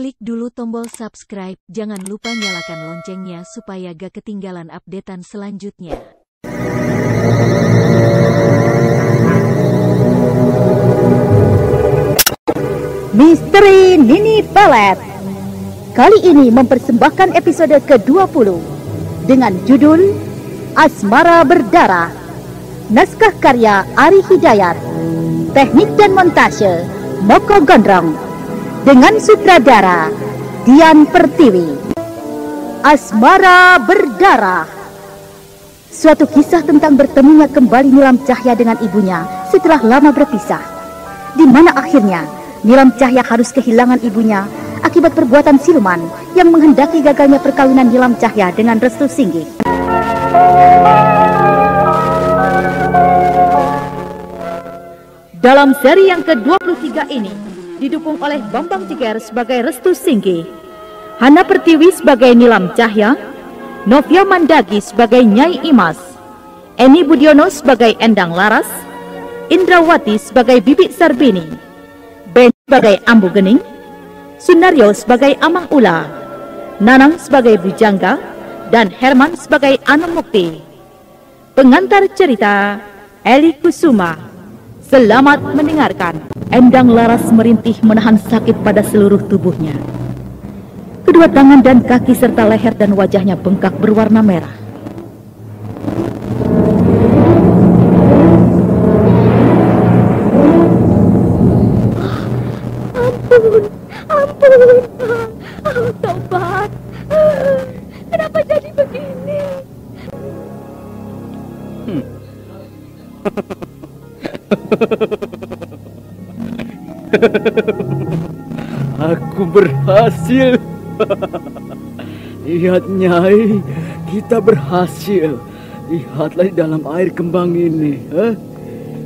Klik dulu tombol subscribe, jangan lupa nyalakan loncengnya supaya gak ketinggalan updatean selanjutnya. Misteri Nini Pelet kali ini mempersembahkan episode ke-20 dengan judul Asmara Berdarah. Naskah karya Ari Hidayat, teknik dan montase Moko Gondrong, dengan sutradara Dian Pertiwi. Asmara Berdarah, suatu kisah tentang bertemunya kembali Nilam Cahya dengan ibunya setelah lama berpisah, di mana akhirnya Nilam Cahya harus kehilangan ibunya akibat perbuatan siluman yang menghendaki gagalnya perkawinan Nilam Cahya dengan Restu Singgih. Dalam seri yang ke-23 ini didukung oleh Bambang Ciker sebagai Restu Singgih, Hana Pertiwi sebagai Nilam Cahya, Novia Mandagi sebagai Nyai Imas, Eni Budiono sebagai Endang Laras, Indrawati sebagai Bibi Sarbini, Ben sebagai Ambu Gening, Sunaryo sebagai Amang Ula, Nanang sebagai Bujangga, dan Herman sebagai Anom Mukti. Pengantar cerita Eli Kusuma. Selamat mendengarkan. Endang Laras merintih menahan sakit pada seluruh tubuhnya. Kedua tangan dan kaki serta leher dan wajahnya bengkak berwarna merah. Ampun, Tobat. Kenapa jadi begini? Aku berhasil. Lihat Nyai, kita berhasil. Lihatlah di dalam air kembang ini.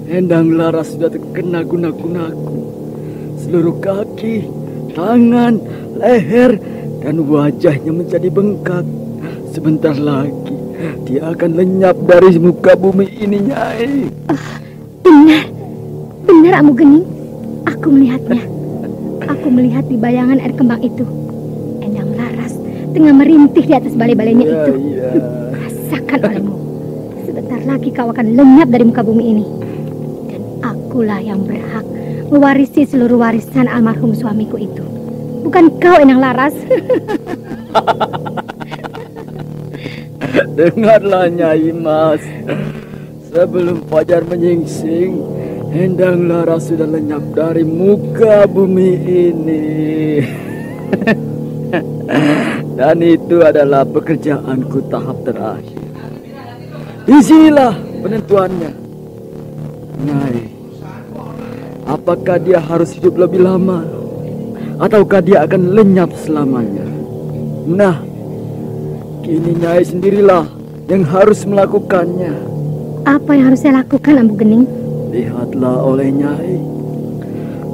Endang Laras sudah terkena guna-gunaku. Seluruh kaki, tangan, leher, dan wajahnya menjadi bengkak. Sebentar lagi dia akan lenyap dari muka bumi ini, Nyai. Benar Ambu Gening. Aku melihatnya. Aku melihat di bayangan air kembang itu. Endang Laras tengah merintih di atas balai-balainya itu. Rasakan olehmu. Sebentar lagi kau akan lenyap dari muka bumi ini. Dan akulah yang berhak mewarisi seluruh warisan almarhum suamiku itu. Bukan kau, Endang Laras. Dengarlah Nyai Mas. Sebelum fajar menyingsing, Endang Laras sudah lenyap dari muka bumi ini. Dan itu adalah pekerjaanku tahap terakhir. Disinilah penentuannya. Nyai, apakah dia harus hidup lebih lama, ataukah dia akan lenyap selamanya? Nah, kini Nyai sendirilah yang harus melakukannya. Apa yang harus saya lakukan, Ambu Gening? Lihatlah oleh Nyai,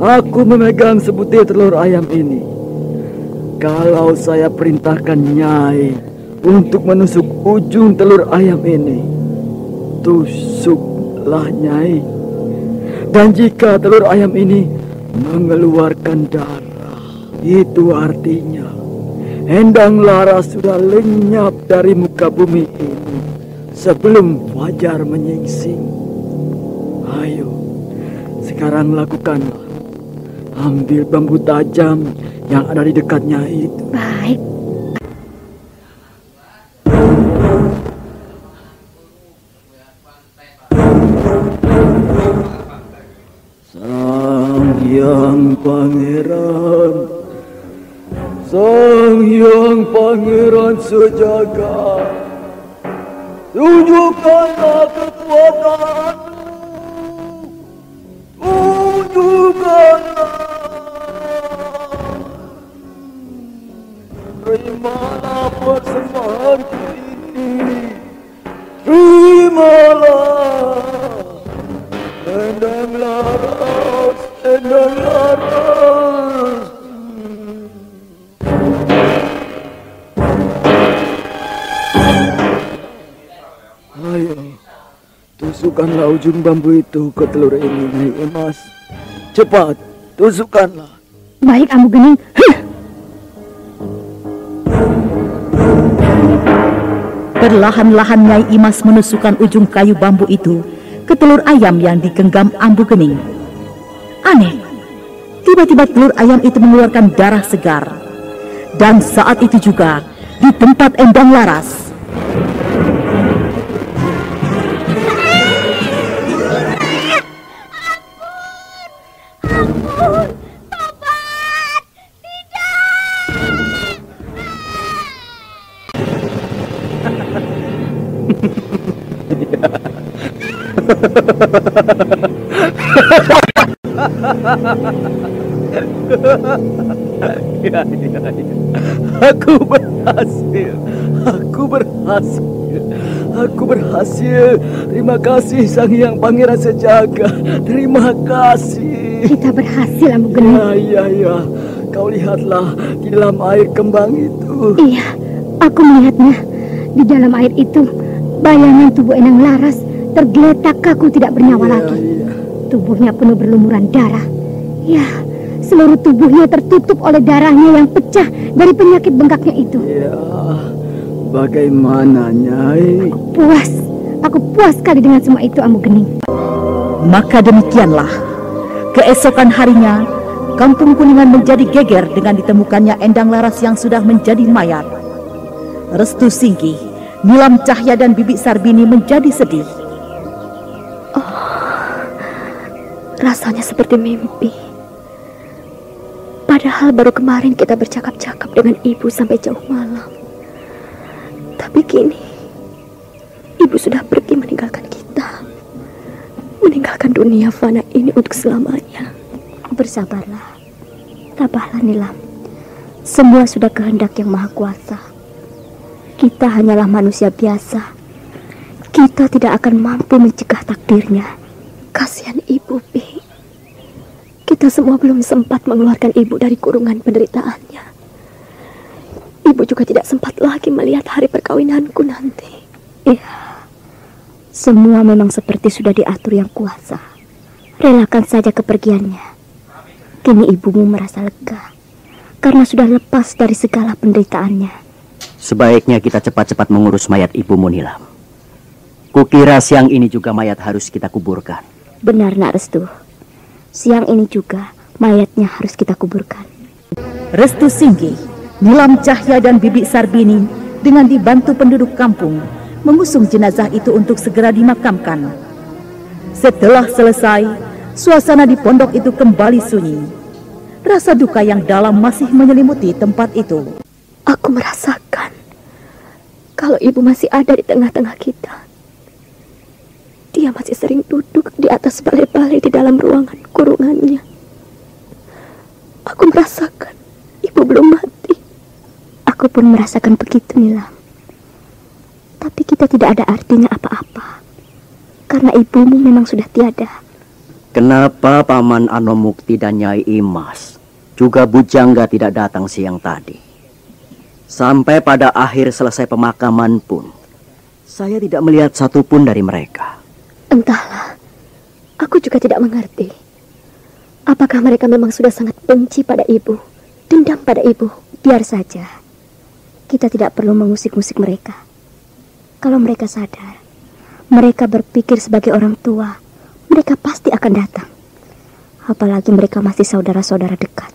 aku memegang sebutir telur ayam ini. Kalau saya perintahkan Nyai untuk menusuk ujung telur ayam ini, tusuklah Nyai. Dan jika telur ayam ini mengeluarkan darah, itu artinya Endang Laras sudah lenyap dari muka bumi ini sebelum fajar menyingsing. Ayo, sekarang lakukanlah. Ambil bambu tajam yang ada di dekatnya itu. Baik. Sang Hyang Pangeran, Sang Hyang Pangeran sejagat, tunjukkanlah kekuatanmu. Tunjukkanlah. Terimalah persembahanku ini. Terimalah. Endang Laras, Endang Laras. Ayo, tusukkanlah ujung bambu itu ke telur ini, Nyai Imas. Cepat, tusukkanlah. Baik, Ambu Gening. Perlahan-lahan Nyai Imas menusukkan ujung kayu bambu itu ke telur ayam yang digenggam Ambu Gening. Aneh, tiba-tiba telur ayam itu mengeluarkan darah segar. Dan saat itu juga, di tempat Endang Laras, Ya. Aku berhasil. Aku berhasil. Terima kasih Sang Hyang Pangeran Sejagat. Terima kasih. Kita berhasil, Ambu Gening. Ya. Kau lihatlah di dalam air kembang itu. Iya, aku melihatnya. Di dalam air itu, bayangan tubuh Endang Laras tergeletak kaku tidak bernyawa lagi. Iya. Tubuhnya penuh berlumuran darah. Ya, seluruh tubuhnya tertutup oleh darahnya yang pecah dari penyakit bengkaknya itu. Ya, bagaimana Nyai? Aku puas sekali dengan semua itu, Ambu Gening. maka demikianlah. Keesokan harinya, Kampung Kuningan menjadi geger dengan ditemukannya Endang Laras yang sudah menjadi mayat. Restu Singkih, Nilam Cahya dan Bibi Sarbini menjadi sedih. Rasanya seperti mimpi. Padahal baru kemarin kita bercakap-cakap dengan ibu sampai jauh malam. Tapi kini, ibu sudah pergi meninggalkan kita. Meninggalkan dunia fana ini untuk selamanya. Bersabarlah. Tabahlah Nilam. Semua sudah kehendak yang maha kuasa. Kita hanyalah manusia biasa. Kita tidak akan mampu mencegah takdirnya. Kasihan ibu, Pi. Kita semua belum sempat mengeluarkan ibu dari kurungan penderitaannya. Ibu juga tidak sempat lagi melihat hari perkawinanku nanti. Iya, semua memang seperti sudah diatur yang kuasa. Relakan saja kepergiannya. Kini ibumu merasa lega karena sudah lepas dari segala penderitaannya. Sebaiknya kita cepat-cepat mengurus mayat ibumu, Nilam. Kukira siang ini juga mayat harus kita kuburkan. Benar, Nak Restu. Siang ini juga mayatnya harus kita kuburkan. Restu Singkih, Nilam Cahya dan Bibi Sarbini dengan dibantu penduduk kampung mengusung jenazah itu untuk segera dimakamkan. Setelah selesai, suasana di pondok itu kembali sunyi. Rasa duka yang dalam masih menyelimuti tempat itu. Aku merasakan kalau ibu masih ada di tengah-tengah kita. Dia masih sering duduk di atas balai-balai di dalam ruangan kurungannya. Aku merasakan ibu belum mati. Aku pun merasakan begitu, Nilam. Tapi kita tidak ada artinya apa-apa. Karena ibumu memang sudah tiada. Kenapa Paman Anomukti dan Nyai Imas juga Bujangga tidak datang siang tadi? Sampai pada akhir selesai pemakaman pun, saya tidak melihat satupun dari mereka. Entahlah, aku juga tidak mengerti. Apakah mereka memang sudah sangat benci pada ibu, dendam pada ibu? Biar saja. Kita tidak perlu mengusik-usik mereka. Kalau mereka sadar, mereka berpikir sebagai orang tua, mereka pasti akan datang. Apalagi mereka masih saudara-saudara dekat.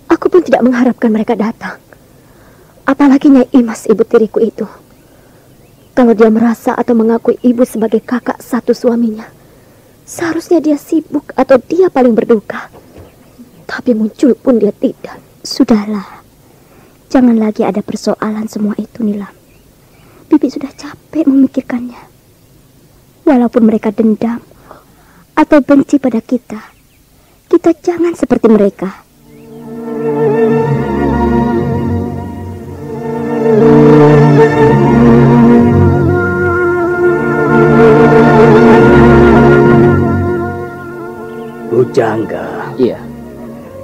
Aku pun tidak mengharapkan mereka datang. Apalagi Nyai Imas, ibu tiriku itu. Kalau dia merasa atau mengakui ibu sebagai kakak satu suaminya, seharusnya dia sibuk atau dia paling berduka. Tapi muncul pun dia tidak. Sudahlah, jangan lagi ada persoalan semua itu, Nilam. Bibi sudah capek memikirkannya. Walaupun mereka dendam atau benci pada kita, kita jangan seperti mereka. Bujangga, Iya.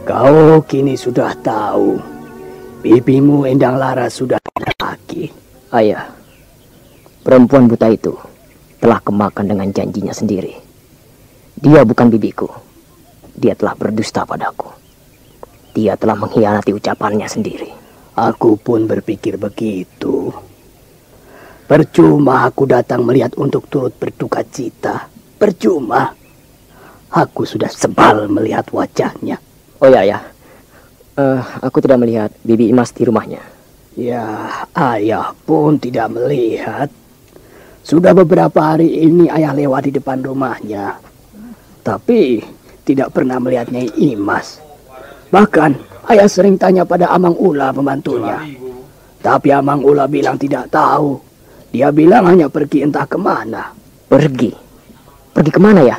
kau kini sudah tahu bibimu Endang Laras sudah tidak lagi. Ayah, perempuan buta itu telah kemakan dengan janjinya sendiri. Dia bukan bibiku. Dia telah berdusta padaku. Dia telah mengkhianati ucapannya sendiri. Aku pun berpikir begitu. Percuma aku datang melihat untuk turut berduka cita. Percuma. Aku sudah sebal melihat wajahnya. Oh ya. Aku tidak melihat Bibi Imas di rumahnya. Ya, ayah pun tidak melihat. Sudah beberapa hari ini ayah lewat di depan rumahnya. Tapi tidak pernah melihat Nyai Imas. Bahkan ayah sering tanya pada Amang Ula pembantunya. Tapi Amang Ula bilang tidak tahu. Dia bilang hanya pergi entah kemana. Pergi? Pergi kemana ya?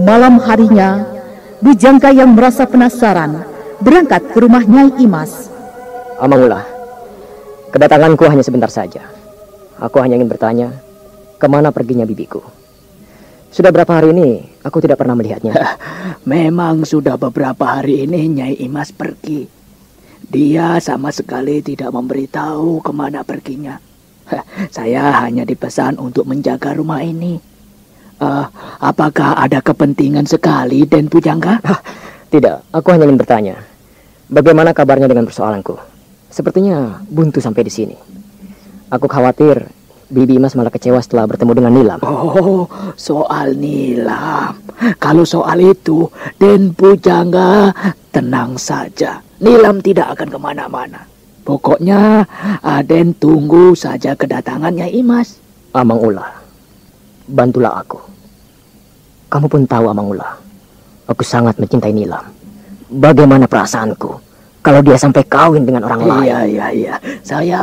Malam harinya, Bujangga yang merasa penasaran berangkat ke rumah Nyai Imas. Amang Ula, kedatanganku hanya sebentar saja. Aku hanya ingin bertanya, kemana perginya bibiku? Sudah berapa hari ini aku tidak pernah melihatnya. Memang sudah beberapa hari ini Nyai Imas pergi. Dia sama sekali tidak memberitahu kemana perginya. Saya hanya dipesan untuk menjaga rumah ini. Apakah ada kepentingan sekali, Den Bujangga? Tidak, aku hanya ingin bertanya, bagaimana kabarnya dengan persoalanku? Sepertinya buntu sampai di sini. Aku khawatir Bibi Imas malah kecewa setelah bertemu dengan Nilam. Oh, soal Nilam. Kalau soal itu, Den Bujangga tenang saja. Nilam tidak akan kemana-mana. Pokoknya Aden tunggu saja kedatangannya Imas. Amang Ula, bantulah aku. Kamu pun tahu Amang Ula, aku sangat mencintai Nilam. Bagaimana perasaanku kalau dia sampai kawin dengan orang lain? Iya. Saya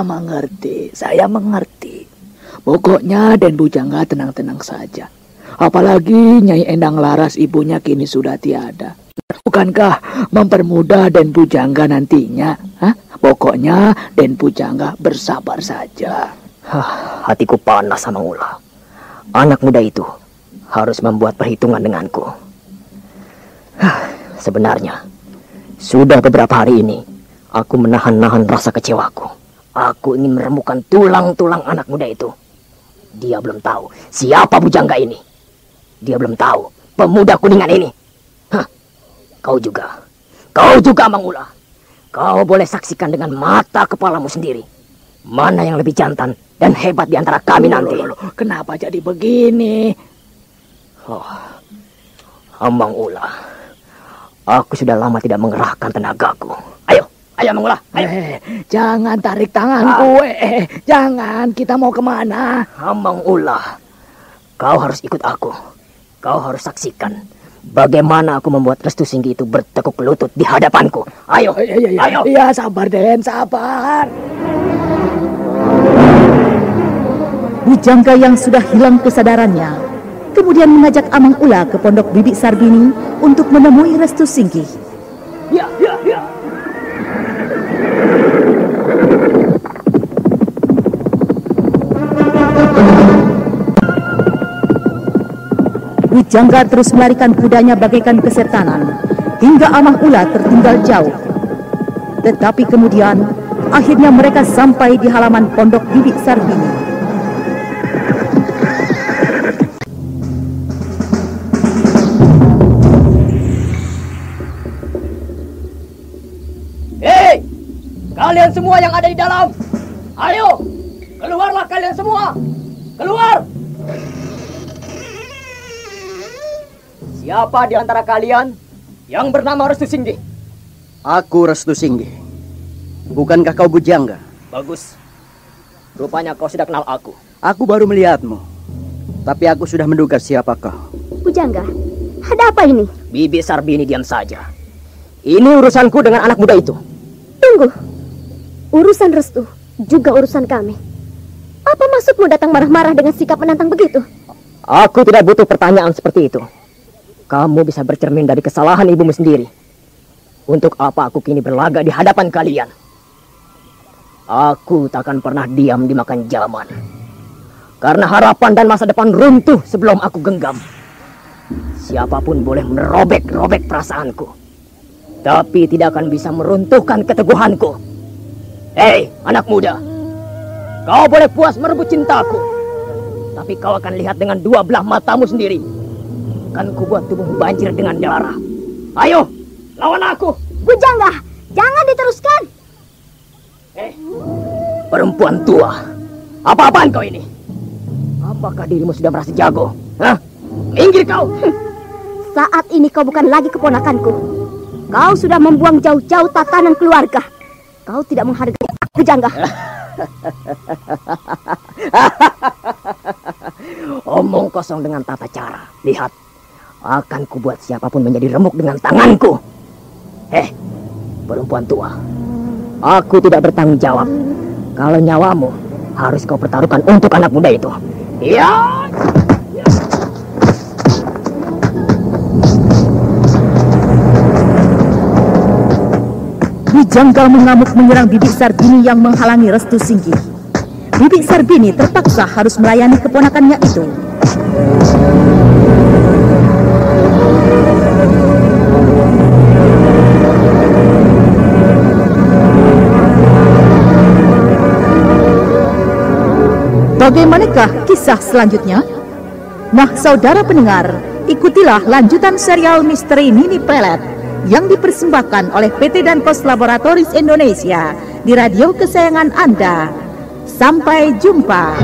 mengerti. Pokoknya Den Bujangga tenang-tenang saja. Apalagi Nyai Endang Laras ibunya kini sudah tiada. Bukankah mempermudah Den Bujangga nantinya? Pokoknya Den Bujangga bersabar saja. Hatiku panas Amang Ula. Anak muda itu harus membuat perhitungan denganku. Sebenarnya sudah beberapa hari ini aku menahan-nahan rasa kecewaku. Aku ingin meremukkan tulang-tulang anak muda itu. Dia belum tahu siapa Bujangga ini. Dia belum tahu pemuda kuningan ini. Kau juga Amang Ula. Kau boleh saksikan dengan mata kepalamu sendiri mana yang lebih jantan dan hebat di antara kami nanti. Kenapa jadi begini? Amang Ula, aku sudah lama tidak mengerahkan tenagaku. Ayo Amang Ula, ayo. Jangan tarik tanganku. Jangan, kita mau kemana? Amang Ula, kau harus ikut aku. Kau harus saksikan bagaimana aku membuat Restu Singgi itu bertekuk lutut di hadapanku. Ayo. Iya, sabar Den, sabar. Bujangga yang sudah hilang kesadarannya kemudian mengajak Amang Ula ke pondok Bibi Sarbini untuk menemui Restu Singgi. Ya. Bujangga terus melarikan kudanya bagaikan kesetanan hingga Amang Ula tertinggal jauh. Tetapi kemudian akhirnya mereka sampai di halaman pondok Bibi Sarbini. Hei, kalian semua yang ada di dalam, ayo keluarlah kalian semua, keluar. Siapa di antara kalian yang bernama Restu Singgi? Aku Restu Singgi. Bukankah kau Bujangga? Bagus. Rupanya kau sudah kenal aku. Aku baru melihatmu. Tapi aku sudah menduga siapa kau. Bujangga, ada apa ini? Bibi Sarbini, diam saja. Ini urusanku dengan anak muda itu. Tunggu. Urusan Restu juga urusan kami. Apa maksudmu datang marah-marah dengan sikap menantang begitu? Aku tidak butuh pertanyaan seperti itu. Kamu bisa bercermin dari kesalahan ibumu sendiri. Untuk apa aku kini berlaga di hadapan kalian? Aku takkan pernah diam dimakan zaman. Karena harapan dan masa depan runtuh sebelum aku genggam. Siapapun boleh merobek-robek perasaanku, tapi tidak akan bisa meruntuhkan keteguhanku. Hei, anak muda, kau boleh puas merebut cintaku, Tapi kau akan lihat dengan dua belah matamu sendiri. Kan kubuat tubuhmu banjir dengan darah. Ayo, lawan aku. Bujangga, jangan diteruskan. Perempuan tua, apa-apaan kau ini? Apakah dirimu sudah merasa jago? Hah? Minggir kau! Saat ini kau bukan lagi keponakanku. Kau sudah membuang jauh-jauh tatanan keluarga. Kau tidak menghargai aku, Bujangga. Omong kosong dengan tata cara. Lihat, akan kubuat siapapun menjadi remuk dengan tanganku. Perempuan tua, aku tidak bertanggung jawab. Kalau nyawamu harus kau pertaruhkan untuk anak muda itu. Ya! Bujangga mengamuk menyerang Bibi Sarbini yang menghalangi restu Singgi. Bibi Sarbini terpaksa harus melayani keponakannya itu. Bagaimanakah kisah selanjutnya? Nah, saudara pendengar, ikutilah lanjutan serial misteri Nini Pelet yang dipersembahkan oleh PT Danpos Laboratoris Indonesia di radio kesayangan Anda. Sampai jumpa.